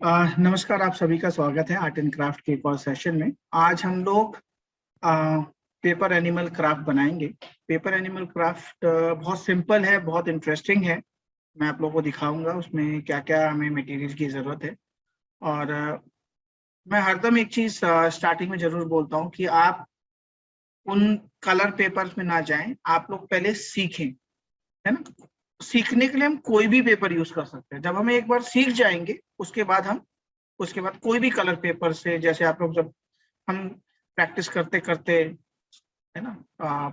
नमस्कार, आप सभी का स्वागत है आर्ट एंड क्राफ्ट के एक और सेशन में। आज हम लोग पेपर एनिमल क्राफ्ट बनाएंगे। पेपर एनिमल क्राफ्ट बहुत सिंपल है, बहुत इंटरेस्टिंग है। मैं आप लोगों को दिखाऊंगा उसमें क्या क्या हमें मटेरियल की ज़रूरत है। और मैं हरदम एक चीज़ स्टार्टिंग में ज़रूर बोलता हूँ कि आप उन कलर पेपर्स में ना जाएं, आप लोग पहले सीखें, है ना। सीखने के लिए हम कोई भी पेपर यूज कर सकते हैं। जब हम एक बार सीख जाएंगे उसके बाद कोई भी कलर पेपर से, जैसे आप लोग जब हम प्रैक्टिस करते करते, है ना,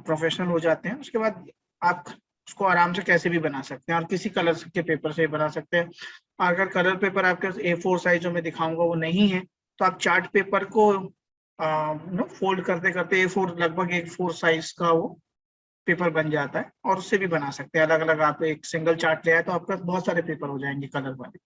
प्रोफेशनल हो जाते हैं, उसके बाद आप उसको आराम से कैसे भी बना सकते हैं और किसी कलर के पेपर से बना सकते हैं। अगर कलर पेपर आपके पास A4 साइज जो मैं दिखाऊंगा वो नहीं है, तो आप चार्ट पेपर को फोल्ड करते करते A4 लगभग A4 साइज का वो पेपर बन जाता है और उससे भी बना सकते हैं। अलग अलग आप एक सिंगल चार्ट ले आए तो आपके पास बहुत सारे पेपर हो जाएंगे कलर वाले।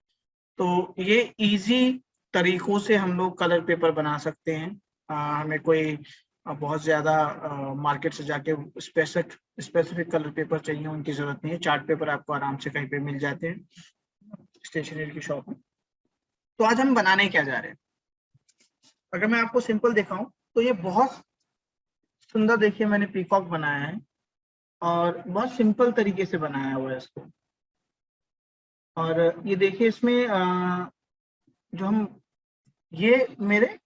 तो ये इजी तरीकों से हम लोग कलर पेपर बना सकते हैं। हमें कोई बहुत ज्यादा मार्केट से जाके स्पेसिफिक कलर पेपर चाहिए उनकी जरूरत नहीं है। चार्ट पेपर आपको आराम से कहीं पे मिल जाते हैं स्टेशनरी की शॉप में। तो आज हम बनाने क्या जा रहे हैं, अगर मैं आपको सिंपल दिखाऊं तो ये बहुत सुंदर, देखिए मैंने पीकॉक बनाया है और बहुत सिंपल तरीके से बनाया हुआ है इसको। और ये देखिए इसमें जो हम, ये मेरे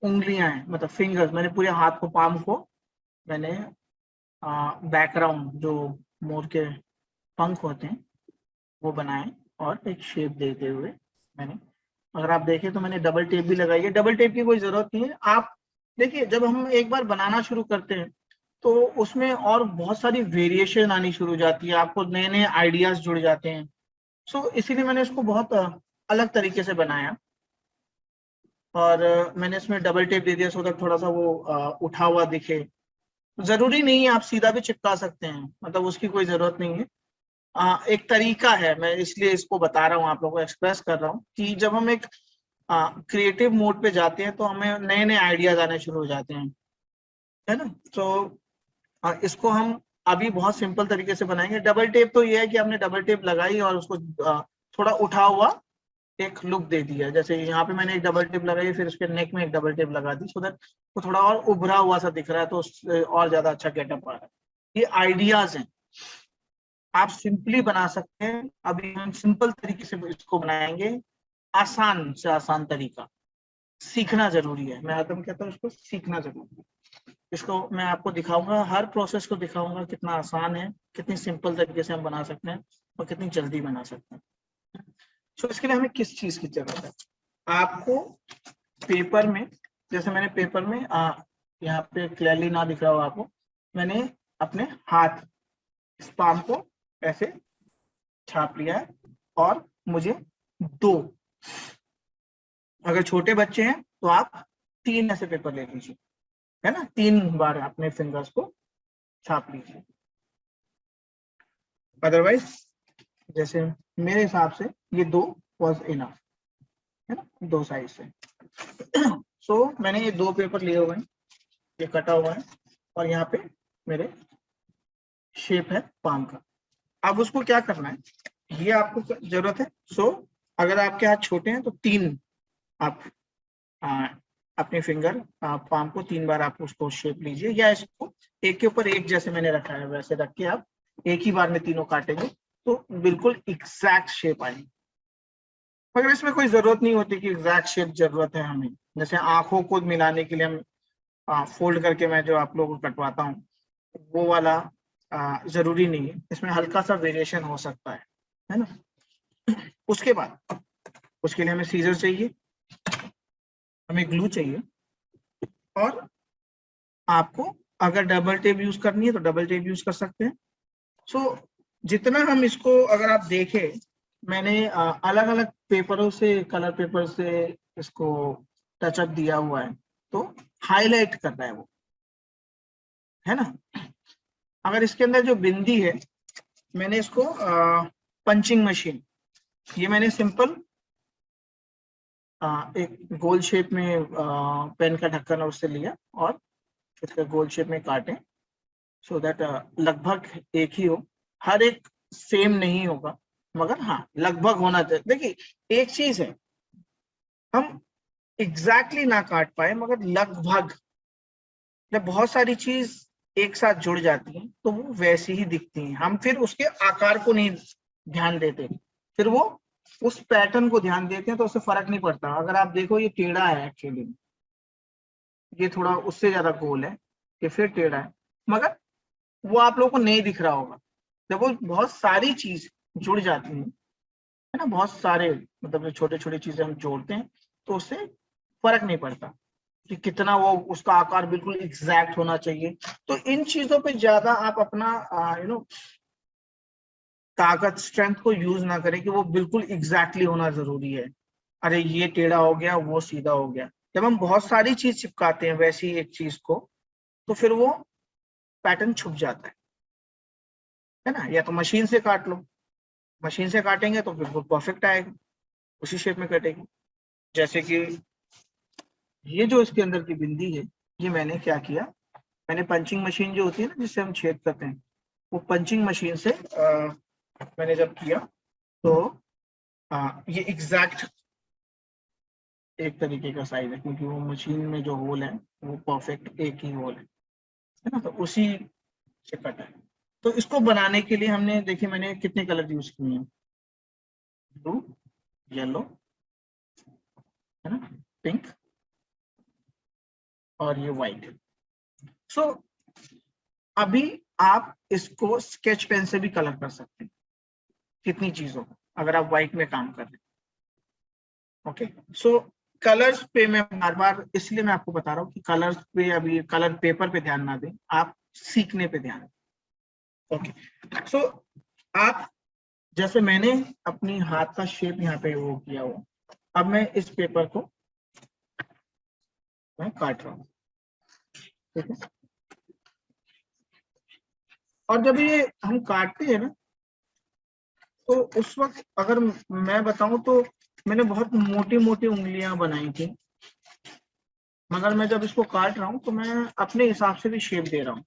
उंगलियां हैं, मतलब फिंगर्स, मैंने पूरे हाथ को, पाम को मैंने बैकग्राउंड जो मोर के पंख होते हैं वो बनाए और एक शेप देते हुए मैंने, अगर आप देखें तो मैंने डबल टेप भी लगाई है। डबल टेप की कोई जरूरत नहीं है। आप देखिए जब हम एक बार बनाना शुरू करते हैं तो उसमें और बहुत सारी वेरिएशन आनी शुरू हो जाती है, आपको नए नए आइडियाज जुड़ जाते हैं। सो इसीलिए मैंने इसको बहुत अलग तरीके से बनाया और मैंने इसमें डबल टेप दे दिया सो दैट थोड़ा सा वो उठा हुआ दिखे। जरूरी नहीं है, आप सीधा भी चिपका सकते हैं, मतलब उसकी कोई जरूरत नहीं है। एक तरीका है, मैं इसलिए इसको बता रहा हूँ, आप लोगों को एक्सप्रेस कर रहा हूँ कि जब हम एक क्रिएटिव मोड पे जाते हैं तो हमें नए नए आइडियाज आने शुरू हो जाते हैं, है ना। तो इसको हम अभी बहुत सिंपल तरीके से बनाएंगे। डबल टेप तो ये है कि आपने डबल टेप लगाई और उसको थोड़ा उठा हुआ एक लुक दे दिया। जैसे यहाँ पे मैंने एक डबल टेप लगाई, फिर उसके नेक में एक डबल टेप लगा दी सो दैट वो थोड़ा और उभरा हुआ सा दिख रहा है, तो उससे और ज्यादा अच्छा गेटअप आ रहा है। ये आइडियाज हैं, आप सिंपली बना सकते हैं। अभी हम सिंपल तरीके से इसको बनाएंगे, आसान से आसान तरीका। सीखना जरूरी है, मैं आदम कहता हूँ इसको सीखना जरूरी है। इसको मैं आपको दिखाऊंगा, हर प्रोसेस को दिखाऊंगा कितना आसान है, कितनी सिंपल तरीके से हम बना सकते हैं और कितनी जल्दी बना सकते हैं। तो इसके लिए हमें किस चीज की जरूरत है, आपको पेपर में, जैसे मैंने पेपर में यहाँ पे क्लियरली ना दिख रहा हो आपको, मैंने अपने हाथ, इस पाम को ऐसे छाप लिया है और मुझे दो, अगर छोटे बच्चे हैं तो आप 3 ऐसे पेपर ले लीजिए, है ना, 3 बार अपने फिंगर्स को छाप लीजिए। अदरवाइज जैसे मेरे हिसाब से ये 2 वॉज इनफ, है ना, 2 साइज से। सो मैंने ये 2 पेपर लिए हुए हैं, ये कटा हुआ है और यहाँ पे मेरे शेप है पाम का। अब उसको क्या करना है, ये आपको जरूरत है। सो अगर आपके हाथ छोटे हैं तो 3 आप आ, अपने फिंगर पाम को 3 बार आप उसको शेप लीजिए, या इसको एक के ऊपर एक जैसे मैंने रखा है वैसे रख के आप एक ही बार में तीनों काटेंगे तो बिल्कुल एग्जैक्ट शेप आएगी। मगर इसमें कोई जरूरत नहीं होती कि एग्जैक्ट शेप जरूरत है हमें। जैसे आंखों को मिलाने के लिए हम फोल्ड करके मैं जो आप लोगों को कटवाता हूँ वो वाला जरूरी नहीं है, इसमें हल्का सा वेरिएशन हो सकता है ना। उसके बाद उसके लिए हमें सीजर चाहिए, हमें ग्लू चाहिए, और आपको अगर डबल टेप यूज करनी है तो डबल टेप यूज कर सकते हैं। सो जितना हम इसको, अगर आप देखें, मैंने अलग अलग पेपरों से, कलर पेपर से इसको टचअप दिया हुआ है तो हाईलाइट कर रहा है वो, है ना। अगर इसके अंदर जो बिंदी है, मैंने इसको पंचिंग मशीन, ये मैंने सिंपल एक गोल शेप में पेन का ढक्कन है उससे लिया और इसका गोल शेप में काटे सो दैट लगभग एक ही हो। हर एक सेम नहीं होगा मगर हाँ लगभग होना चाहिए। देखिए एक चीज है, हम एग्जैक्टली ना काट पाए मगर लगभग, जब बहुत सारी चीज एक साथ जुड़ जाती हैं तो वो वैसी ही दिखती हैं, हम फिर उसके आकार को नहीं ध्यान देते, फिर वो उस पैटर्न को ध्यान देते हैं तो उससे फर्क नहीं पड़ता। अगर आप देखो ये टेढ़ा है एक्चुअली, ये थोड़ा उससे ज्यादा गोल है, ये फिर टेढ़ा है, मगर वो आप लोगों को नहीं दिख रहा होगा। जब वो बहुत सारी चीज जुड़ जाती हैं, है ना, बहुत सारे मतलब छोटे छोटे चीजें हम जोड़ते हैं तो उससे फर्क नहीं पड़ता कि कितना वो उसका आकार बिल्कुल एग्जैक्ट होना चाहिए। तो इन चीजों पे ज्यादा आप अपना ताकत स्ट्रेंथ को यूज ना करें कि वो बिल्कुल एग्जैक्टली होना जरूरी है, अरे ये टेढ़ा हो गया वो सीधा हो गया। जब हम बहुत सारी चीज चिपकाते हैं वैसी एक चीज को तो फिर वो पैटर्न छुप जाता है ना। या तो मशीन से काट लो, मशीन से काटेंगे तो बिल्कुल परफेक्ट आएगा, उसी शेप में कटेगी। जैसे कि ये जो इसके अंदर की बिंदी है, ये मैंने क्या किया, मैंने पंचिंग मशीन जो होती है ना जिससे हम छेद करते हैं, वो पंचिंग मशीन से मैंने जब किया तो ये एग्जैक्ट एक तरीके का साइज है, क्योंकि वो मशीन में जो होल है वो परफेक्ट एक ही होल है ना, तो उसी से कटा है। तो इसको बनाने के लिए हमने देखिए मैंने कितने कलर यूज किए हैं, ब्लू, येलो, है ना, पिंक और ये व्हाइट। सो अभी आप इसको स्केच पेन से भी कलर कर सकते हैं कितनी चीजों को, अगर आप व्हाइट में काम कर रहे हैं। ओके, सो कलर्स पे मैं बार बार इसलिए मैं आपको बता रहा हूँ कि कलर्स पे अभी कलर पेपर पे ध्यान ना दें, आप सीखने पे ध्यान दें। ओके, सो आप जैसे मैंने अपनी हाथ का शेप यहाँ पे वो किया हुआ, अब मैं इस पेपर को मैं काट रहा हूँ, ठीक है। और जब ये हम काटते हैं ना तो उस वक्त अगर मैं बताऊं तो मैंने बहुत मोटी मोटी उंगलियां बनाई थी, मगर मैं जब इसको काट रहा हूं तो मैं अपने हिसाब से भी शेप दे रहा हूं,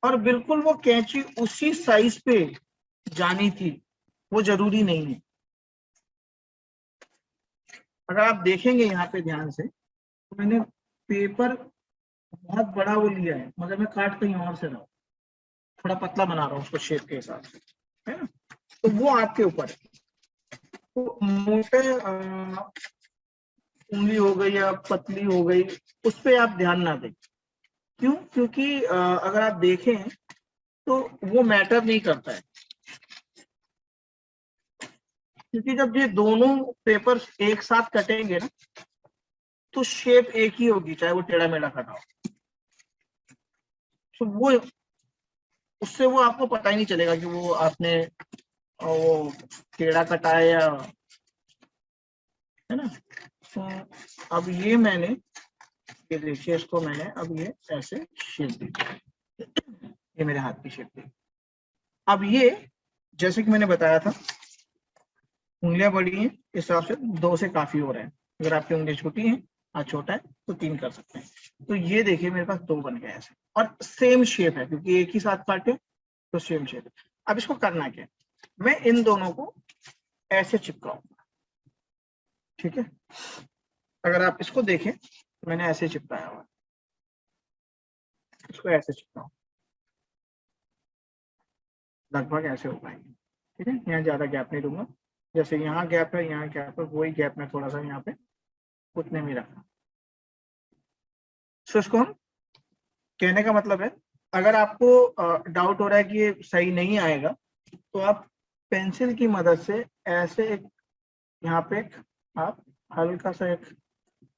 और बिल्कुल वो कैंची उसी साइज पे जानी थी वो जरूरी नहीं है। अगर आप देखेंगे यहाँ पे ध्यान से तो मैंने पेपर बहुत बड़ा वो लिया है मगर मैं काट कहीं और से रहा हूँ, थोड़ा पतला बना रहा हूँ उसको शेप के हिसाब से, है ना। तो वो आपके ऊपर है। तो मोटे उंगली हो गई या पतली हो गई उस पर आप ध्यान ना दें। क्यों? क्योंकि अगर आप देखें तो वो मैटर नहीं करता है, क्योंकि जब ये दोनों पेपर एक साथ कटेंगे ना तो शेप एक ही होगी, चाहे वो टेढ़ा मेढ़ा कटा हो। तो वो उससे वो आपको पता ही नहीं चलेगा कि वो आपने वो टेढ़ा कटा है या, है ना। तो अब ये मैंने, ये देखिए इसको मैंने अब ये ऐसे शेप दी, ये मेरे हाथ की शेप दी। अब ये जैसे कि मैंने बताया था उंगलियां बड़ी हैं इस हिसाब से दो से काफी हो रहा है, अगर आपकी उंगली छोटी है हाथ छोटा है तो तीन कर सकते हैं। तो ये देखिए मेरे पास दो बन गए ऐसे, और सेम शेप है क्योंकि एक ही साथ काटे तो सेम शेप है। अब इसको करना क्या है, मैं इन दोनों को ऐसे चिपकाऊंगा, ठीक है। अगर आप इसको देखें तो मैंने ऐसे चिपकाया हुआ, इसको ऐसे चिपकाऊं, लगभग ऐसे हो पाएंगे, ठीक है। यहाँ ज्यादा गैप नहीं दूंगा, जैसे यहाँ गैप है यहाँ गैप है वही गैप में थोड़ा सा यहाँ पे उतने में रखना। सो इसको हम, कहने का मतलब है अगर आपको डाउट हो रहा है कि ये सही नहीं आएगा तो आप पेंसिल की मदद से ऐसे एक यहाँ पे एक आप हल्का सा एक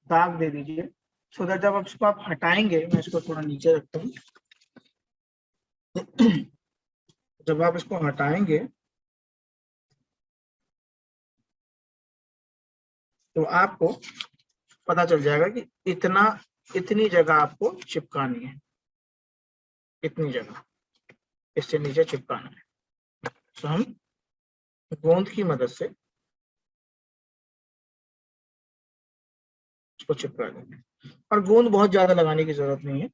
दाग दे दीजिए, सो दैट जब इसको आप हटाएंगे, मैं इसको थोड़ा नीचे रखता हूँ, जब आप इसको हटाएंगे तो आपको पता चल जाएगा कि इतनी जगह आपको चिपकानी है, इतनी जगह इससे नीचे चिपकाना है। तो हम गोंद की मदद से इसको चिपका देंगे, और गोंद बहुत ज्यादा लगाने की जरूरत नहीं है।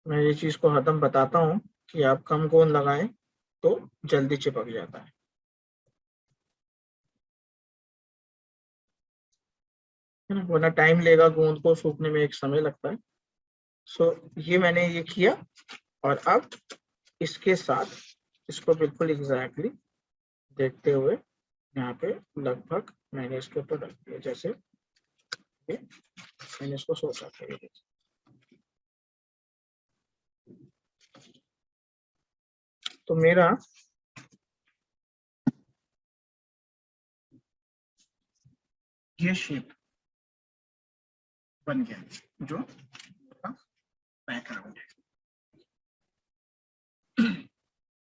मैं ये चीज को हरदम बताता हूँ कि आप कम गोंद लगाएं तो जल्दी चिपक जाता है। है ना, वरना टाइम लेगा, गोंद को सूखने में एक समय लगता है। सो ये मैंने ये किया, और अब इसके साथ इसको बिल्कुल एग्जैक्टली देखते हुए यहाँ पे लगभग मैंने इसके ऊपर रख दिया, जैसे मैंने इसको सोचा था। तो मेरा ये शेप बन गया जो बैकग्राउंड है।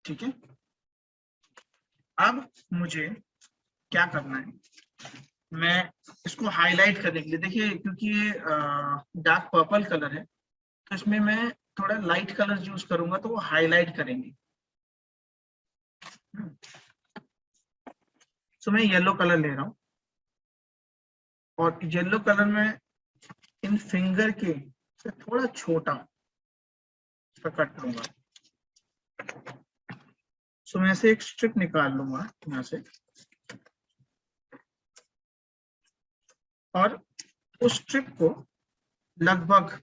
ठीक है, अब मुझे क्या करना है, मैं इसको हाईलाइट करने के लिए, देखिए क्योंकि ये डार्क पर्पल कलर है, तो इसमें मैं थोड़ा लाइट कलर यूज करूंगा तो वो हाईलाइट करेंगे। तो मैं येलो कलर ले रहा हूं, और येलो कलर में इन फिंगर के से थोड़ा छोटा कट लूंगा। सो मैं से एक स्ट्रिप निकाल लूंगा यहाँ से, और उस स्ट्रिप को लगभग,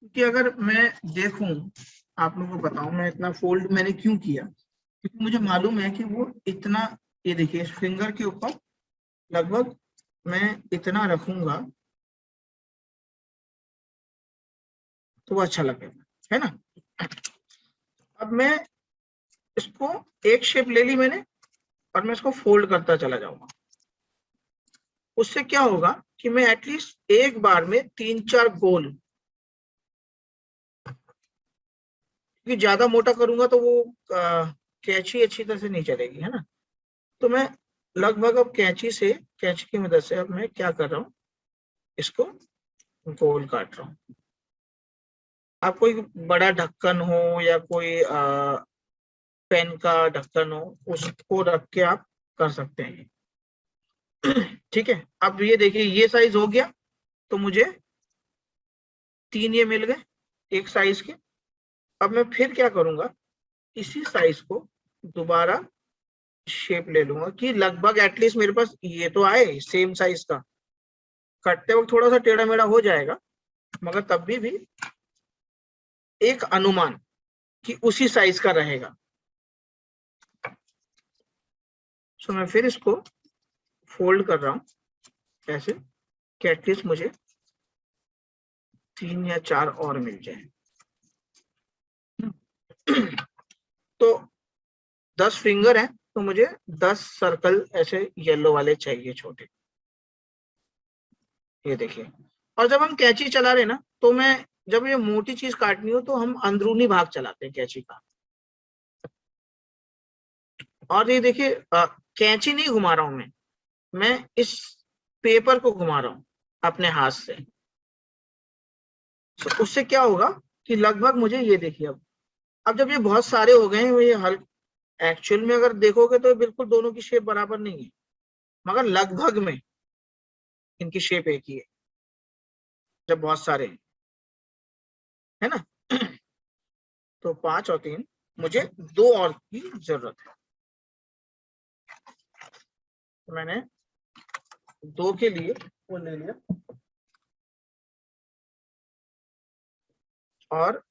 कि अगर मैं देखूं, आप लोगों को बताऊं मैं इतना फोल्ड मैंने क्यों किया, क्योंकि मुझे मालूम है कि वो इतना, ये देखिए इस फिंगर के ऊपर लगभग मैं इतना रखूंगा तो वो अच्छा लगेगा, है ना। अब मैं इसको एक शेप ले ली मैंने, और मैं इसको फोल्ड करता चला जाऊंगा। उससे क्या होगा कि मैं एटलीस्ट एक बार में 3-4 गोल, क्योंकि ज्यादा मोटा करूंगा तो वो कैंची अच्छी तरह से नहीं चलेगी, है ना। तो मैं लगभग अब कैंची की मदद से अब मैं क्या कर रहा हूँ, इसको गोल काट रहा हूँ। आप कोई बड़ा ढक्कन हो या कोई पेन का ढक्कन हो, उसको रख के आप कर सकते हैं। ठीक है, अब ये देखिए ये साइज हो गया, तो मुझे 3 ये मिल गए एक साइज के। अब मैं फिर क्या करूंगा, इसी साइज को दोबारा शेप ले लूंगा कि लगभग एटलीस्ट मेरे पास ये तो आए सेम साइज का। कटते वक्त थोड़ा सा टेढ़ा मेढ़ा हो जाएगा, मगर तब भी एक अनुमान कि उसी साइज का रहेगा। सो मैं फिर इसको फोल्ड कर रहा हूं ऐसे कि एटलीस्ट मुझे 3 या 4 और मिल जाए। तो 10 फिंगर है, तो मुझे 10 सर्कल ऐसे येलो वाले चाहिए छोटे, ये देखिए। और जब हम कैंची चला रहे ना, तो मैं जब ये मोटी चीज काटनी हो तो हम अंदरूनी भाग चलाते हैं कैंची का। और ये देखिए कैंची नहीं घुमा रहा हूं मैं इस पेपर को घुमा रहा हूं अपने हाथ से। तो उससे क्या होगा कि लगभग मुझे ये देखिए, अब जब ये बहुत सारे हो गए हैं, ये हल एक्चुअल में अगर देखोगे तो बिल्कुल दोनों की शेप बराबर नहीं है, मगर लगभग में इनकी शेप एक ही है जब बहुत सारे हैं, है ना। तो 5 और 3, मुझे 2 और की जरूरत है। तो मैंने 2 के लिए वो ले लिया, और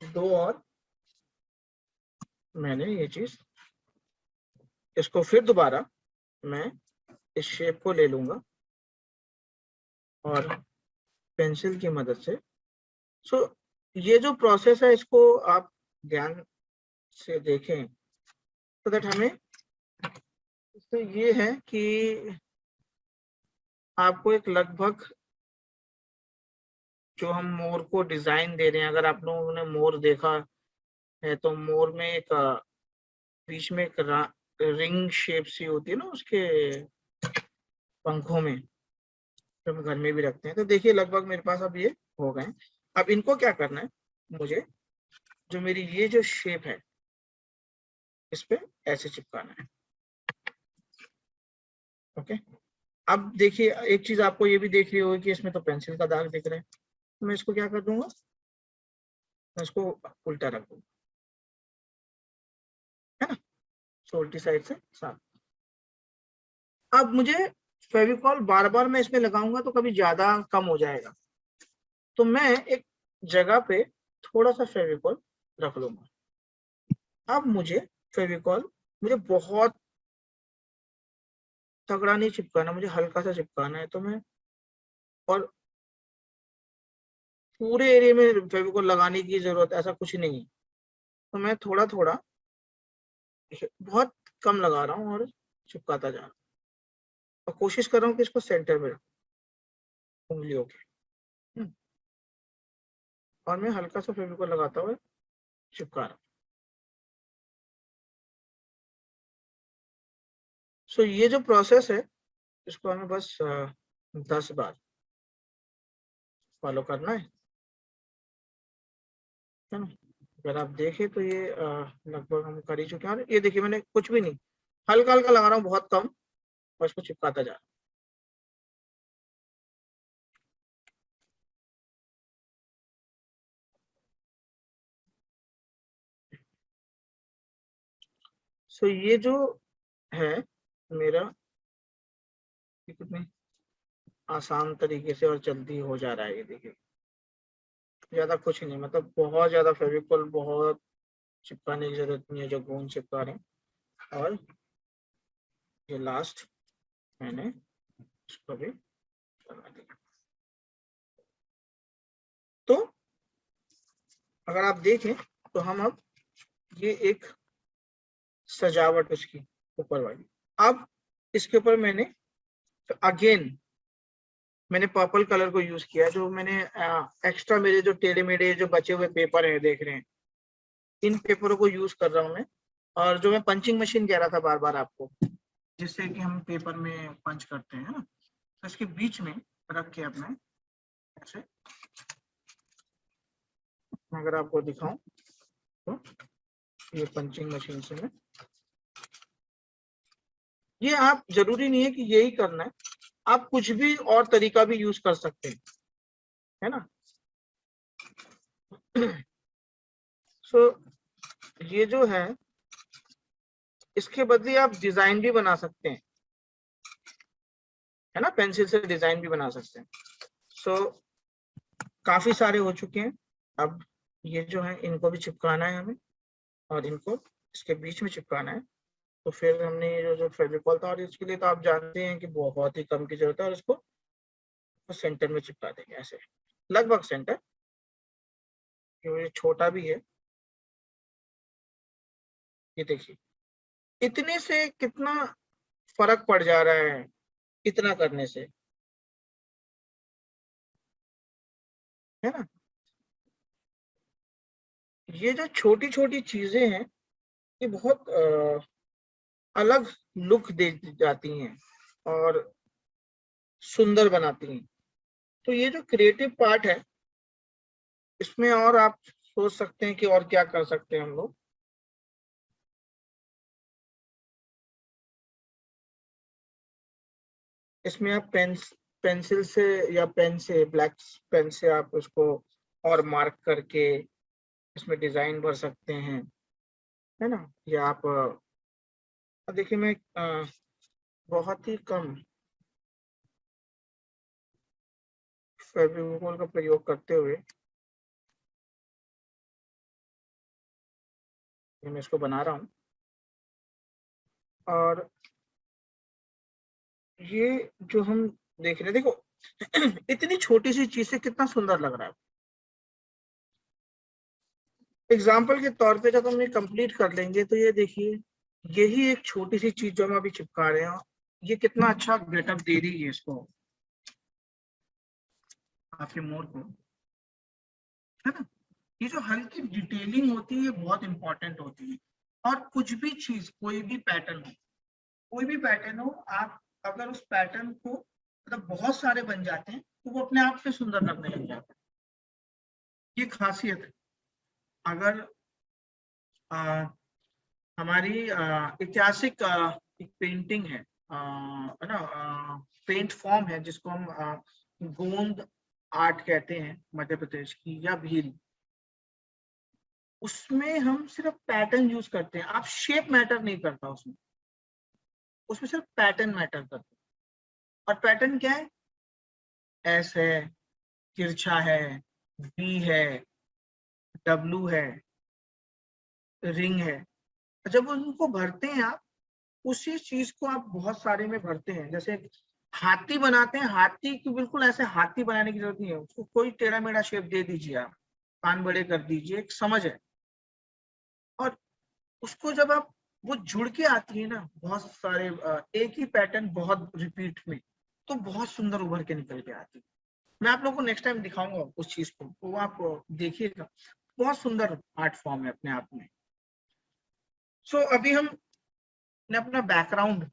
2 और मैंने ये चीज, इसको फिर दोबारा मैं इस शेप को ले लूंगा और पेंसिल की मदद से। सो ये जो प्रोसेस है इसको आप ध्यान से देखें, तो दैट हमें इससे ये है कि आपको एक लगभग, जो हम मोर को डिजाइन दे रहे हैं, अगर आप लोगों ने मोर देखा है तो मोर में एक बीच में एक रिंग शेप सी होती है ना उसके पंखों में, जो हम घर में भी रखते हैं। तो देखिए लगभग मेरे पास अब ये हो गए। अब इनको क्या करना है, मुझे जो मेरी ये जो शेप है इस पे ऐसे चिपकाना है। ओके, अब देखिए एक चीज आपको ये भी देख रही होगी कि इसमें तो पेंसिल का दाग दिख रहा है, तो मैं इसको क्या कर दूंगा, मैं इसको उल्टा रख दूंगा, है ना। तो उल्टी साइड से साफ। अब मुझे फेविकॉल बार बार मैं इसमें लगाऊंगा तो कभी ज्यादा कम हो जाएगा, तो मैं एक जगह पे थोड़ा सा फेविकॉल रख लूंगा। अब मुझे फेविकॉल मुझे बहुत तगड़ा नहीं चिपकाना, मुझे हल्का सा चिपकाना है, तो मैं और पूरे एरिया में फेविकॉल लगाने की जरूरत ऐसा कुछ नहीं है, तो मैं थोड़ा थोड़ा बहुत कम लगा रहा हूँ और चिपकाता जा रहा हूँ, और कोशिश कर रहा हूँ कि इसको सेंटर में रखूं उंगलियों के। और मैं हल्का सा फेविकॉल लगाता हुआ चिपका रहा हूँ। सो ये जो प्रोसेस है इसको हमें बस 10 बार फॉलो करना है ना। अगर आप देखें तो ये लगभग हम कर ही चुके हैं। और ये देखिए मैंने कुछ भी नहीं, हल्का हल्का लगा रहा हूँ, बहुत कम, और इसको चिपकाता जा रहा हूँ। सो ये जो है मेरा, कितने आसान तरीके से और जल्दी हो जा रहा है, ये देखिए ज्यादा कुछ नहीं, मतलब बहुत ज्यादा फेविकॉल बहुत चिपकाने की जरूरत नहीं है जो गोंद चिपका रहे हैं। और ये लास्ट मैंने इसको भी लगा दिया। तो अगर आप देखें तो हम अब ये एक सजावट उसकी ऊपर वाली, अब इसके ऊपर मैंने अगेन मैंने पर्पल कलर को यूज किया, जो मैंने एक्स्ट्रा मेरे जो टेढ़े मेढ़े जो बचे हुए पेपर है देख रहे हैं, इन पेपरों को यूज कर रहा हूँ मैं। और जो मैं पंचिंग मशीन कह रहा था बार बार आपको, जिससे कि हम पेपर में पंच करते हैं ना, तो इसके बीच में रख के अपने ऐसे, अगर आपको दिखाऊं तो ये पंचिंग मशीन से मैं, ये आप जरूरी नहीं है कि यही करना है, आप कुछ भी और तरीका भी यूज कर सकते हैं, है ना। सो ये जो है इसके बदले आप डिजाइन भी बना सकते हैं, है ना, पेंसिल से डिजाइन भी बना सकते हैं। सो काफी सारे हो चुके हैं। अब ये जो है इनको भी चिपकाना है हमें, और इनको इसके बीच में चिपकाना है। तो फिर हमने ये जो फेविकॉल था, और इसके लिए तो आप जानते हैं कि बहुत ही कम की जरूरत है, और इसको सेंटर में चिपका देंगे ऐसे, लगभग सेंटर, क्योंकि ये छोटा भी है। ये देखिए इतने से कितना फर्क पड़ जा रहा है, इतना करने से, है ना। ये जो छोटी छोटी चीजें हैं ये बहुत अलग लुक दे जाती हैं और सुंदर बनाती हैं। तो ये जो क्रिएटिव पार्ट है इसमें और आप सोच सकते हैं कि और क्या कर सकते हैं हम लोग। इसमें आप पेंसिल से या पेन से, ब्लैक पेन से आप उसको और मार्क करके इसमें डिजाइन भर सकते हैं, है ना। या आप देखिए मैं बहुत ही कम फेविकोल का प्रयोग करते हुए मैं इसको बना रहा हूँ। और ये जो हम देख रहे हैं, देखो इतनी छोटी सी चीज से कितना सुंदर लग रहा है। एग्जाम्पल के तौर पे जब हम ये कंप्लीट कर लेंगे तो ये देखिए, यही एक छोटी सी चीज जो हम अभी चिपका रहे हैं, ये कितना अच्छा गेटअप दे रही है इसको, आपके मोर को, है ना। ये जो हल्की डिटेलिंग होती है ये बहुत इंपॉर्टेंट होती है। और कुछ भी चीज, कोई भी पैटर्न हो, कोई भी पैटर्न हो, आप अगर उस पैटर्न को मतलब बहुत सारे बन जाते हैं तो वो अपने आप से सुंदर लगने लग जाता है। ये खासियत है। अगर आ, हमारी ऐतिहासिक एक पेंटिंग है ना, पेंट फॉर्म है जिसको हम गोंद आर्ट कहते हैं मध्य प्रदेश की, या भील, उसमें हम सिर्फ पैटर्न यूज करते हैं। आप शेप मैटर नहीं करता उसमें, उसमें सिर्फ पैटर्न मैटर करता है। और पैटर्न क्या है, एस है, तिरछा है, बी है, डब्लू है, रिंग है। जब उनको भरते हैं आप, उसी चीज को आप बहुत सारे में भरते हैं। जैसे हाथी बनाते हैं, हाथी की बिल्कुल ऐसे हाथी बनाने की जरूरत नहीं है, उसको कोई टेढ़ा मेढ़ा शेप दे दीजिए, आप कान बड़े कर दीजिए, एक समझ है। और उसको जब आप, वो जुड़ के आती है ना बहुत सारे एक ही पैटर्न बहुत रिपीट में, तो बहुत सुंदर उभर के निकल के आती है। मैं आप लोगों को नेक्स्ट टाइम दिखाऊंगा उस चीज को, वो आप देखिएगा, बहुत सुंदर आर्ट फॉर्म है अपने आप में। सो अभी हम ने अपना बैकग्राउंड,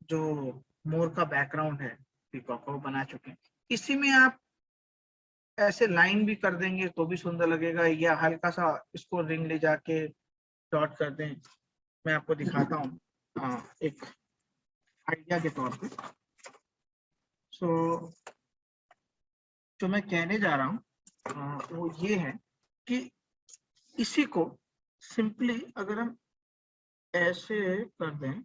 जो मोर का बैकग्राउंड है पीकॉक, वो बना चुके हैं। इसी में आप ऐसे लाइन भी कर देंगे तो भी सुंदर लगेगा, या हल्का सा इसको रिंग ले जाके डॉट कर दें। मैं आपको दिखाता हूँ एक आइडिया के तौर पे। सो जो मैं कहने जा रहा हूँ वो ये है कि इसी को सिंपली अगर हम ऐसे कर दें,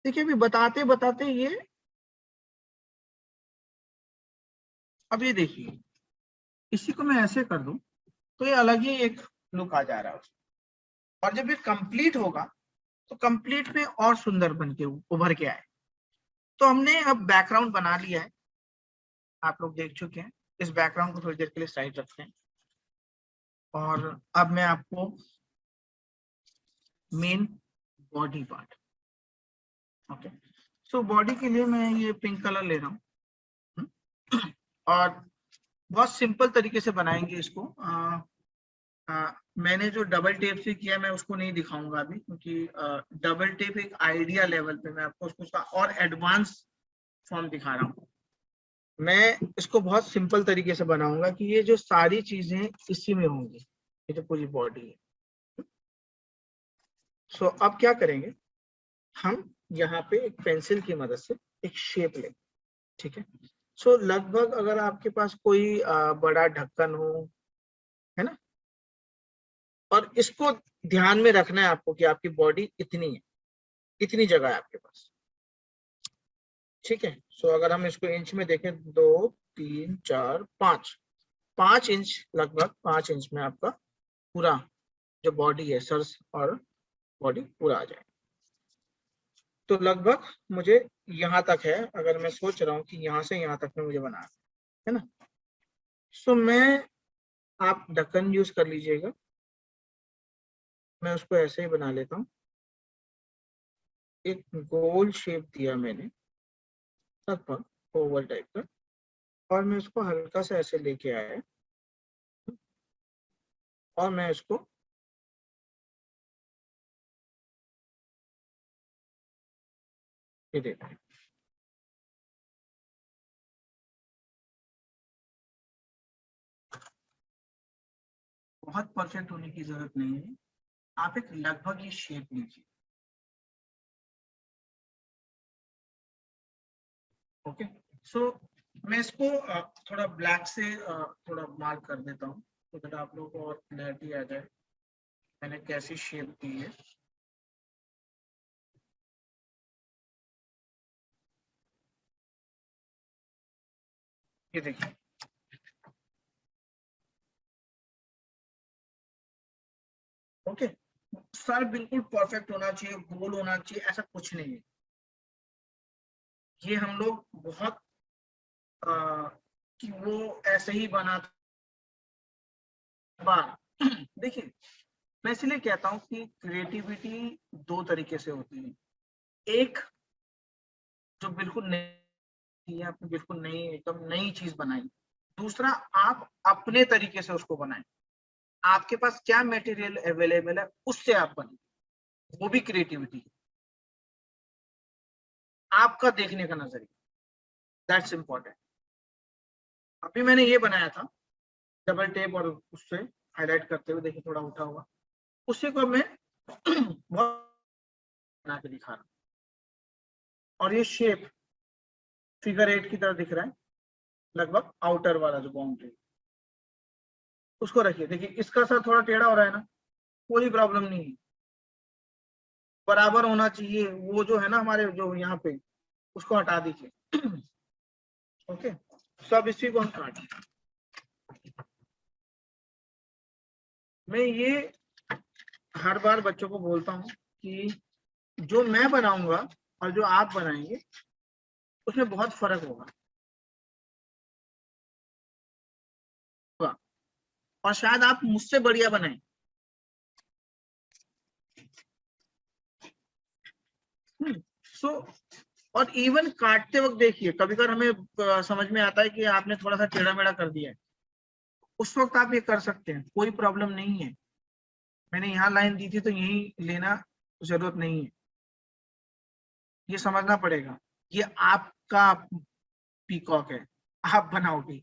देखिए अभी बताते बताते ये, अब ये देखिए, इसी को मैं ऐसे कर दूं तो ये अलग ही एक लुक आ जा रहा है। और जब ये कंप्लीट होगा तो कंप्लीट में और सुंदर बन के उभर के आए। तो हमने अब बैकग्राउंड बना लिया है, आप लोग देख चुके हैं। इस बैकग्राउंड को थोड़ी देर के लिए साइड रखते हैं, और अब मैं आपको main body part, okay. So body के लिए मैं ये पिंक कलर ले रहा हूँ, और बहुत सिंपल तरीके से बनाएंगे इसको। मैंने जो डबल टेप से किया मैं उसको नहीं दिखाऊंगा अभी, क्योंकि डबल टेप एक आइडिया लेवल पे मैं आपको उसका और एडवांस फॉर्म दिखा रहा हूँ। मैं इसको बहुत सिंपल तरीके से बनाऊंगा कि ये जो सारी चीजें इसी में होंगी, ये जो पूरी बॉडी है। सो अब क्या करेंगे, हम यहाँ पे एक पेंसिल की मदद से एक शेप लेंगे, ठीक है। सो लगभग अगर आपके पास कोई बड़ा ढक्कन हो, है ना, और इसको ध्यान में रखना है आपको कि आपकी बॉडी इतनी है, इतनी जगह है आपके पास, ठीक है। सो अगर हम इसको इंच में देखें, 2 3 4 5, 5 इंच, लगभग 5 इंच में आपका पूरा जो बॉडी है, सर और बॉडी पूरा आ जाए। तो लगभग मुझे यहाँ तक है, अगर मैं सोच रहा हूँ कि यहाँ से यहाँ तक में मुझे बनाना है ना। सो मैं, आप ढक्कन यूज कर लीजिएगा, मैं उसको ऐसे ही बना लेता हूँ। एक गोल शेप दिया मैंने, लगभग ओवल टाइप का, और मैं उसको हल्का सा ऐसे लेके आया, और मैं इसको ये देता हूँ। बहुत परफेक्ट होने की जरूरत नहीं है, आप एक लगभग ये शेप लीजिए, ओके। सो मैं इसको थोड़ा ब्लैक से थोड़ा मार्क कर देता हूँ, तो दैट आप लोगों को और क्लैरिटी आ जाए मैंने कैसी शेप दी है। ये देखिए, ओके। सर बिल्कुल परफेक्ट होना चाहिए, गोल होना चाहिए, ऐसा कुछ नहीं है। ये हम लोग बहुत आ, कि वो ऐसे ही बना था। देखिए, मैं इसलिए कहता हूँ कि क्रिएटिविटी दो तरीके से होती है। एक जो बिल्कुल नई, आपने बिल्कुल नई, एकदम नई चीज बनाई। दूसरा, आप अपने तरीके से उसको बनाएं, आपके पास क्या मटेरियल अवेलेबल है उससे आप बने, वो भी क्रिएटिविटी है। आपका देखने का नजरिया, दैट्स इंपॉर्टेंट। अभी मैंने ये बनाया था डबल टेप और उससे हाईलाइट करते हुए, देखिए थोड़ा उठा हुआ, उसी को मैं बहुत बना के दिखा रहा हूँ। और ये शेप फिगर 8 की तरह दिख रहा है, लगभग आउटर वाला जो बाउंड्री, उसको रखिए। देखिए इसका सर थोड़ा टेढ़ा हो रहा है ना, कोई प्रॉब्लम नहीं है, बराबर होना चाहिए, वो जो है ना हमारे जो यहाँ पे, उसको हटा दीजिए। ओके, सब इसी को हम काटें। मैं ये हर बार बच्चों को बोलता हूँ कि जो मैं बनाऊंगा और जो आप बनाएंगे उसमें बहुत फर्क होगा, और शायद आप मुझसे बढ़िया बनाएं। सो और इवन काटते वक्त देखिए, कभी कभी हमें समझ में आता है कि आपने थोड़ा सा टेढ़ा मेढ़ा कर दिया है, उस वक्त आप ये कर सकते हैं, कोई प्रॉब्लम नहीं है। मैंने यहाँ लाइन दी थी तो यही लेना जरूरत नहीं है, ये समझना पड़ेगा। ये आपका पीकॉक है, आप बनाओगे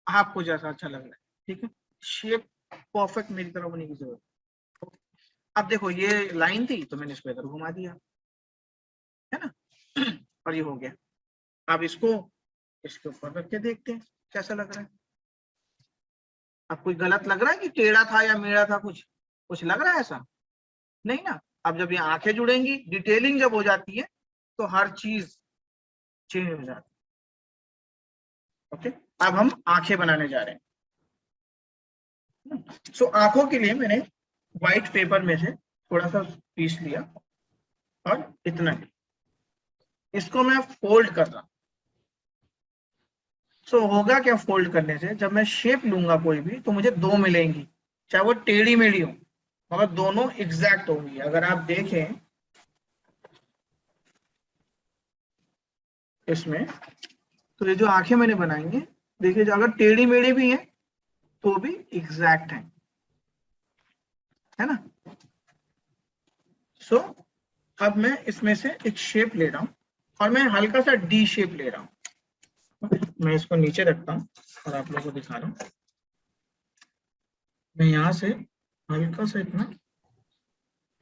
आपको जैसा अच्छा लग रहा है, ठीक है। शेप परफेक्ट मेरी तरफ होने की जरूरत। अब देखो ये लाइन थी तो मैंने इसको इधर घुमा दिया, है ना। और ये हो गया। अब इसको इसके ऊपर रख के देखते हैं कैसा लग रहा है। अब कोई गलत लग रहा है कि टेढ़ा था या मेढ़ा था, कुछ कुछ लग रहा है ऐसा नहीं ना। अब जब ये आंखें जुड़ेंगी, डिटेलिंग जब हो जाती है तो हर चीज चेंज हो जाती है। ओके, अब हम आंखें बनाने जा रहे हैं। सो आंखों के लिए मैंने व्हाइट पेपर में से थोड़ा सा पीस लिया और इतना ही, इसको मैं फोल्ड कर रहा हूं। सो होगा क्या फोल्ड करने से, जब मैं शेप लूंगा कोई भी तो मुझे दो मिलेंगी, चाहे वो टेढ़ी मेढ़ी हो, मगर दोनों एग्जैक्ट होंगी। अगर आप देखें इसमें, तो ये जो आंखें मैंने बनाएंगे, देखिए अगर टेढ़ी मेढ़ी भी है तो भी एग्जैक्ट है ना। सो अब मैं इसमें से एक शेप ले रहा हूं, और मैं हल्का सा डी शेप ले रहा हूं। मैं इसको नीचे रखता हूं और आप लोगों को दिखा रहा हूं। मैं यहां से हल्का सा इतना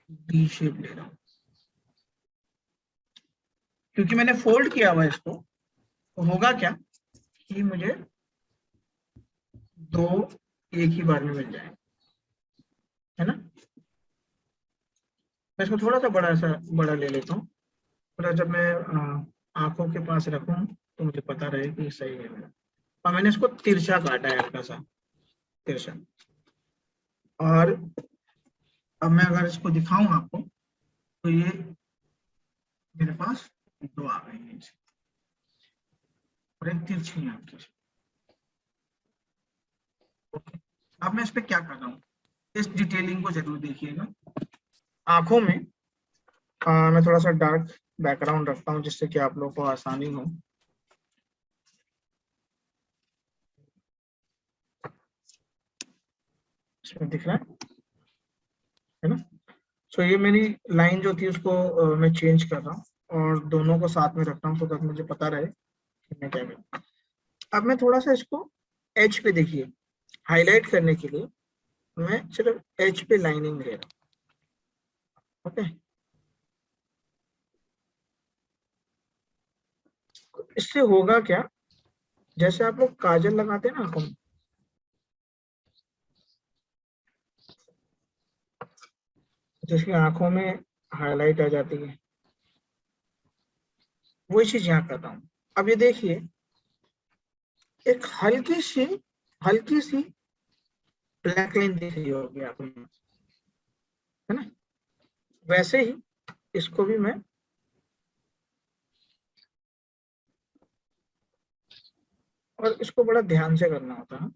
डी शेप ले रहा हूं, क्योंकि मैंने फोल्ड किया हुआ इसको। तो होगा क्या कि मुझे दो एक ही बार में मिल जाए, है ना। मैं इसको थोड़ा सा बड़ा ले लेता हूँ, थोड़ा, जब मैं आंखों के पास रखूं तो मुझे पता रहे कि सही है मेरा। और मैंने इसको तिरछा काटा है, हल्का सा तिरछा। और अब मैं अगर इसको दिखाऊं आपको, तो ये मेरे पास दो आ गए हैं और एक तिरछी है आपकी। ओके, अब मैं इस पे क्या कर रहा हूँ, इस डिटेलिंग को जरूर देखिएगा। आंखों में मैं थोड़ा सा डार्क बैकग्राउंड रखता हूँ जिससे कि आप लोगों को आसानी हो। इसमें दिख रहा है ना। सो ये मेरी लाइन जो थी उसको मैं चेंज कर रहा हूँ और दोनों को साथ में रखता हूँ, तो तक मुझे पता रहे कि मैं क्या करूँ। अब मैं थोड़ा सा इसको एज पे, देखिए हाईलाइट करने के लिए मैं सिर्फ एज पे लाइनिंग ले रहा हूँ। ओके, इससे होगा क्या, जैसे आप लोग काजल लगाते हैं ना आंखों में, जिसकी आंखों में हाईलाइट आ जाती है, वही चीज यहाँ कर रहा हूँ। अब ये देखिए, एक हल्की सी ब्लैक लाइन दिख रही होगी आपको, है ना। वैसे ही इसको भी मैं, और इसको बड़ा ध्यान से करना होता है,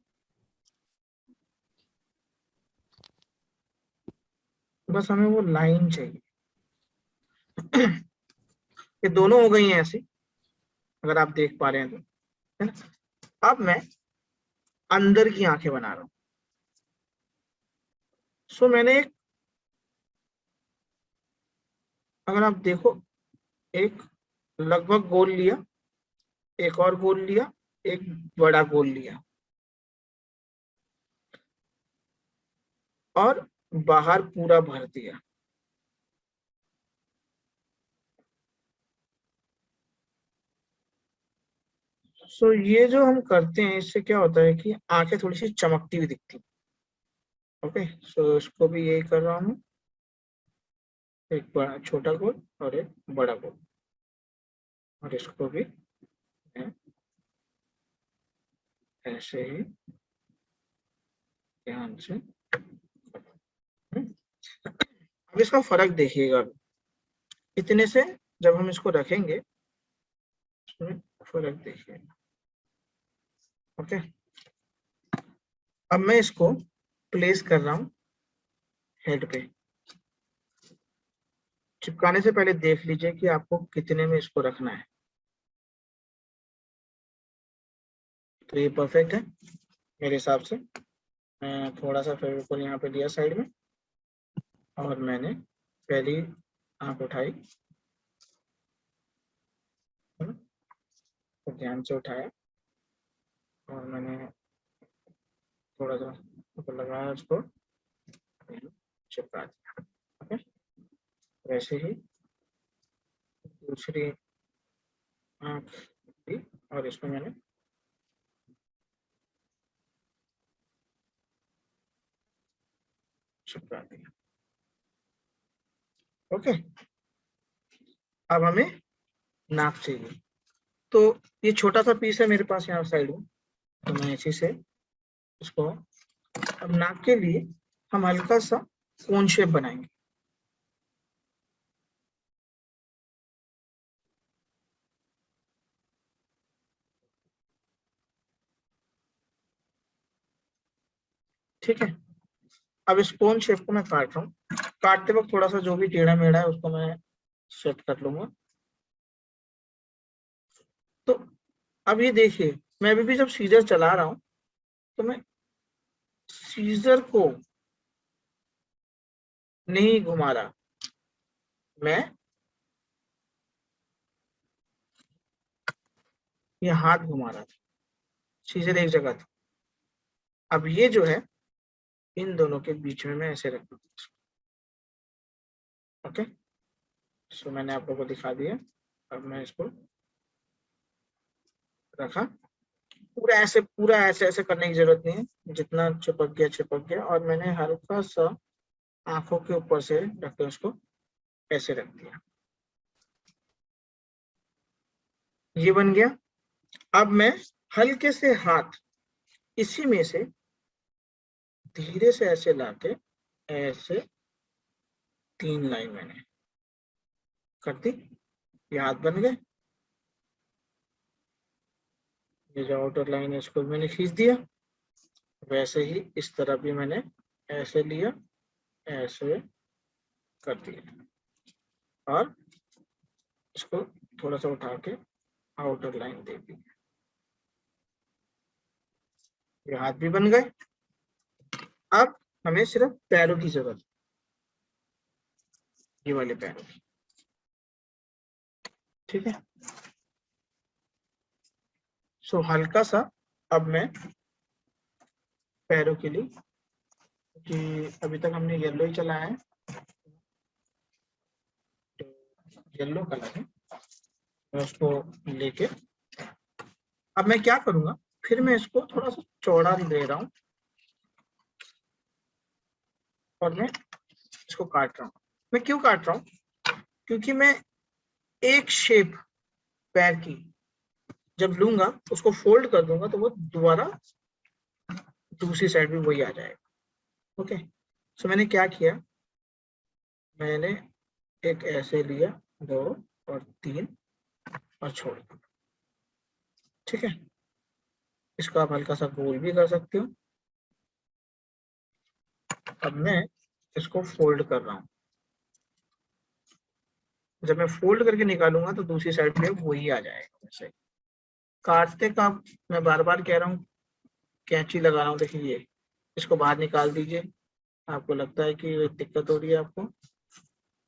बस हमें वो लाइन चाहिए। ये दोनों हो गई हैं ऐसी, अगर आप देख पा रहे हैं तो, है ना। अब मैं अंदर की आंखें बना रहा हूँ। सो मैंने एक, अगर आप देखो, एक लगभग गोल लिया, एक और गोल लिया, एक बड़ा गोल लिया, और बाहर पूरा भर दिया। सो ये जो हम करते हैं, इससे क्या होता है कि आंखें थोड़ी सी चमकती हुई दिखती। ओके, सो इसको भी यही कर रहा हूँ, एक बड़ा छोटा गोल और एक बड़ा गोल, और इसको भी मैं ऐसे ही ध्यान से। अब इसका फर्क देखिएगा, इतने से जब हम इसको रखेंगे इसमें फर्क देखिएगा। ओके, अब मैं इसको प्लेस कर रहा हूं हेड पे। चिपकाने से पहले देख लीजिए कि आपको कितने में इसको रखना है। तो ये परफेक्ट है मेरे हिसाब से। मैं थोड़ा सा फेविकोल यहाँ पे लिया साइड में, और मैंने पहली आंख उठाई, तो ध्यान से उठाया, और मैंने थोड़ा सा ऊपर लगाया, उसको चिपका दिया। ओके, वैसे ही दूसरी आंख ली और इसको मैंने चिपका दिया। ओके, अब हमें नाप चाहिए, तो ये छोटा सा पीस है मेरे पास यहाँ साइड में, तो मैं इसी से इसको, अब नाप के लिए हम हल्का सा कोन शेप बनाएंगे। ठीक है, अब इस कोन शेप को मैं काट रहा हूँ। काटते वक्त थोड़ा सा जो भी टेढ़ा मेढ़ा है उसको मैं सेट कर लूंगा। तो अब ये देखिए, मैं अभी भी जब सीजर चला रहा हूँ तो मैं सीजर को नहीं घुमा रहा, मैं ये हाथ घुमा रहा था, सीजर एक जगह था। अब ये जो है इन दोनों के बीच में मैं ऐसे रख दूंगा। ओके, सो मैंने आप लोगों को दिखा दिया। अब मैं इसको रखा, पूरा ऐसे ऐसे करने की जरूरत नहीं है, जितना चिपक गया, और मैंने हल्का सा आंखों के ऊपर से रख के उसको ऐसे रख दिया। ये बन गया। अब मैं हल्के से हाथ इसी में से धीरे से ऐसे लाके ऐसे 3 लाइन मैंने कर दी, ये हाथ बन गए। ये जो आउटर लाइन है इसको मैंने खींच दिया। वैसे ही इस तरफ भी मैंने ऐसे लिया, ऐसे कर दिया, और इसको थोड़ा सा उठा के आउटर लाइन दे दी। ये हाथ भी बन गए। अब हमें सिर्फ पैरों की जरूरत है, ये वाले पैरों की। ठीक है, सो हल्का सा अब मैं पैरों के लिए, कि अभी तक हमने येलो ही चलाया है, तो येलो कलर है, मैं उसको लेके अब मैं क्या करूंगा, फिर मैं इसको थोड़ा सा चौड़ा दे रहा हूँ, और मैं इसको काट रहा हूँ। मैं क्यों काट रहा हूँ, क्योंकि मैं एक शेप पैर की जब लूंगा, उसको फोल्ड कर दूंगा, तो वो दोबारा दूसरी साइड भी वही आ जाएगा। ओके, सो मैंने क्या किया, मैंने एक ऐसे लिया, 2 और 3, और छोड़ दिया। ठीक है, इसको आप हल्का सा गोल भी कर सकते हो। अब मैं इसको फोल्ड कर रहा हूँ, जब मैं फोल्ड करके निकालूंगा तो दूसरी साइड पे वही आ जाएगा। वैसे काटते का मैं बार बार कह रहा हूँ, कैंची लगा रहा हूँ, देखिए इसको बाहर निकाल दीजिए। आपको लगता है कि दिक्कत हो रही है, आपको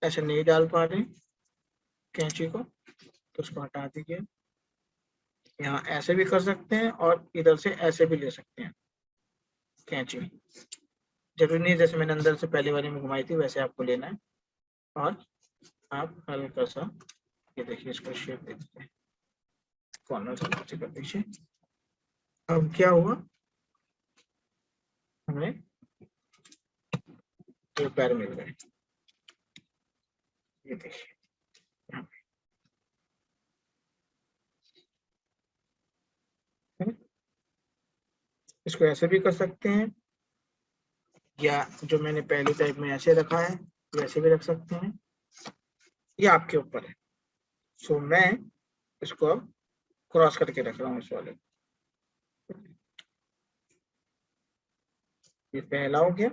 ऐसे नहीं डाल पा रहे कैंची को, तो उसको हटा दीजिए। यहाँ ऐसे भी कर सकते हैं, और इधर से ऐसे भी ले सकते हैं कैंची। जरूरी नहीं जैसे मैंने अंदर से पहले वाले में घुमाई थी वैसे आपको लेना है। और आप हल्का सा ये देखिए, इसको शेप दे दीजिए, कॉर्नर से नीचे कर दीजिए। अब क्या हुआ, हमें 2 पैर मिल गए। ये देखिए यहाँ पे, इसको ऐसे भी कर सकते हैं, या जो मैंने पहले टाइप में ऐसे रखा है वैसे भी रख सकते हैं, ये आपके ऊपर है। सो मैं इसको अब क्रॉस करके रख रहा हूँ इस वाले। ये पहला हो गया,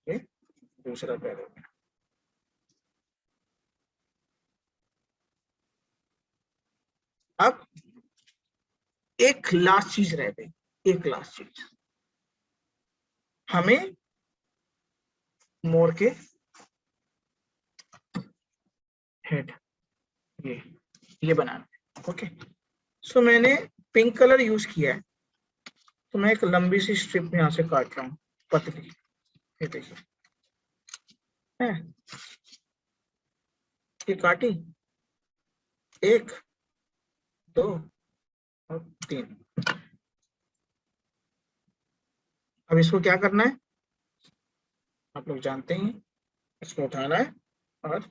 ये दूसरा पैर हो गया। अब एक लास्ट चीज रह गई, एक लास्ट चीज, हमें मोर के हेड ये बनाना है। ओके, सो मैंने पिंक कलर यूज किया है, तो मैं एक लंबी सी स्ट्रिप यहाँ से काट रहा हूँ, पतली, ये देखिए है, ये काटी, 1 2 और 3। अब इसको क्या करना है, आप लोग जानते हैं, इसको उठाना है और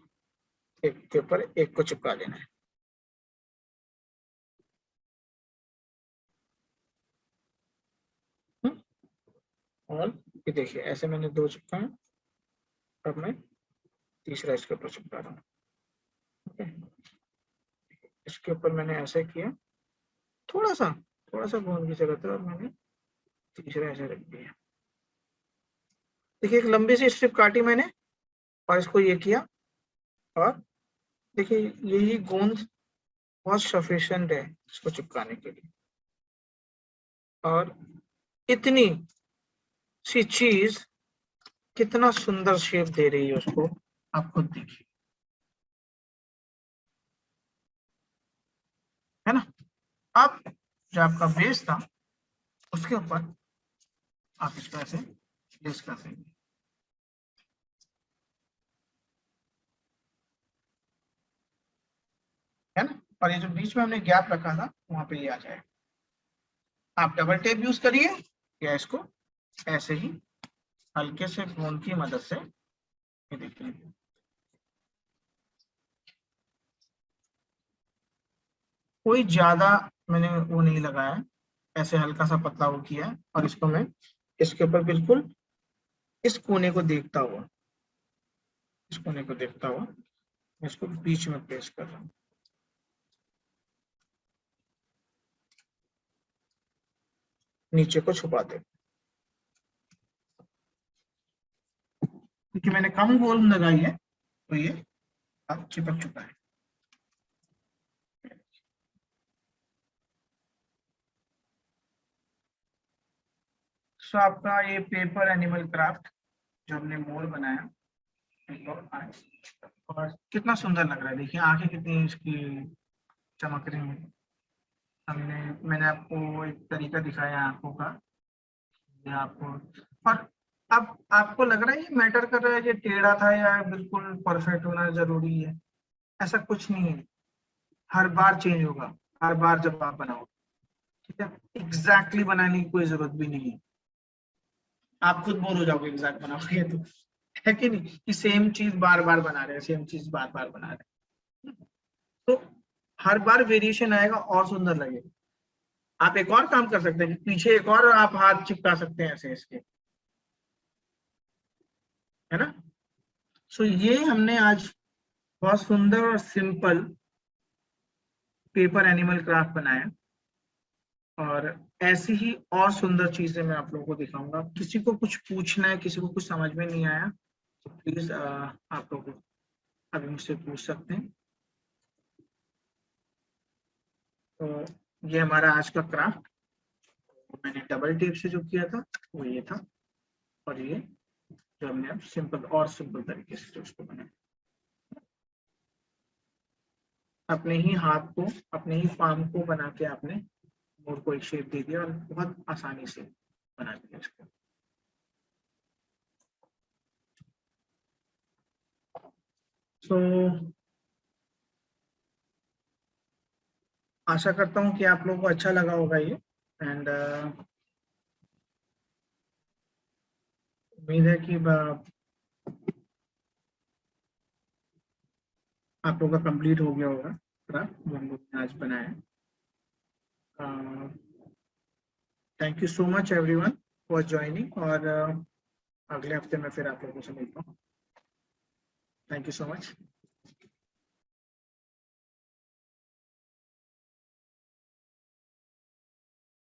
एक के ऊपर एक को चिपका देना है। और ये देखिए ऐसे मैंने 2 चिपकाए, अब मैं तीसरा इसके ऊपर चिपका रहा हूँ। ओके, इसके ऊपर मैंने ऐसे किया, थोड़ा सा गोंद की जरूरत है, और मैंने तीसरा ऐसे रख दिया। देखिए एक लंबी सी स्ट्रिप काटी मैंने और इसको ये किया, और देखिए यही गोंद बहुत सफिशिएंट है इसको चिपकाने के लिए। और इतनी सी चीज कितना सुंदर शेप दे रही है उसको, आप खुद देखिए, है ना। अब जो आपका बेस था उसके ऊपर आप इसको ऐसे प्लेस कर देंगे, है ना। और ये जो बीच में हमने गैप रखा था वहां पे ये आ जाए। आप डबल टेप यूज करिए या इसको ऐसे ही हल्के से गोंद की मदद से, ये देखिए कोई ज्यादा मैंने वो नहीं लगाया है, ऐसे हल्का सा पतला वो किया है। और इसको मैं इसके ऊपर बिल्कुल इस कोने को देखता हुआ, इस कोने को देखता हुआ मैं इसको बीच में प्लेस कर रहा हूँ। नीचे को छुपा दे, क्योंकि मैंने कम गोल लगाई है तो ये अब चिपक चुका है। सो आपका ये पेपर एनिमल क्राफ्ट जो हमने मोर बनाया, और कितना सुंदर लग रहा है, देखिए आंखें कितनी इसकी चमक रही हैं। मैंने आपको एक तरीका दिखाया आंखों का, ये आपको। और अब आपको लग रहा है ये मैटर कर रहा है ये टेढ़ा था या बिल्कुल परफेक्ट होना जरूरी है, ऐसा कुछ नहीं है। हर बार चेंज होगा, हर बार जब आप बनाओ, ठीक है। एग्जैक्टली बनाने की कोई जरूरत भी नहीं है, आप खुद बोर हो जाओगे एग्जैक्ट बनाओगे तो, है कि नहीं, कि सेम चीज बार बार बना रहे हैं, सेम चीज बार बार बना रहे हैं, तो हर बार वेरिएशन आएगा और सुंदर लगेगा। आप एक और काम कर सकते हैं, पीछे एक और आप हाथ चिपका सकते हैं ऐसे इसके, है ना। सो ये हमने आज बहुत सुंदर और सिंपल पेपर एनिमल क्राफ्ट बनाया, और ऐसी ही और सुंदर चीजें मैं आप लोगों को दिखाऊंगा। किसी को कुछ पूछना है, किसी को कुछ समझ में नहीं आया तो प्लीज आप लोग अभी मुझसे पूछ सकते हैं। तो ये हमारा आज का क्राफ्ट, मैंने डबल टेप से जो किया था वो ये था, और ये जो हमने अब सिंपल और सिंपल तरीके से जो उसको बनाया, अपने ही हाथ को, अपने ही पाम को बना के आपने मोर को एक शेप दे दिया और बहुत आसानी से बना दिया इसको। सो आशा करता हूँ कि आप लोगों को अच्छा लगा होगा ये, एंड उम्मीद है कि आप लोगों का कंप्लीट हो गया होगा क्राफ्ट जो हम लोग ने आज बनाया। Thank you so much everyone for joining, और अगले हफ्ते में फिर आप लोगों से मिलता हूँ। Thank you so much.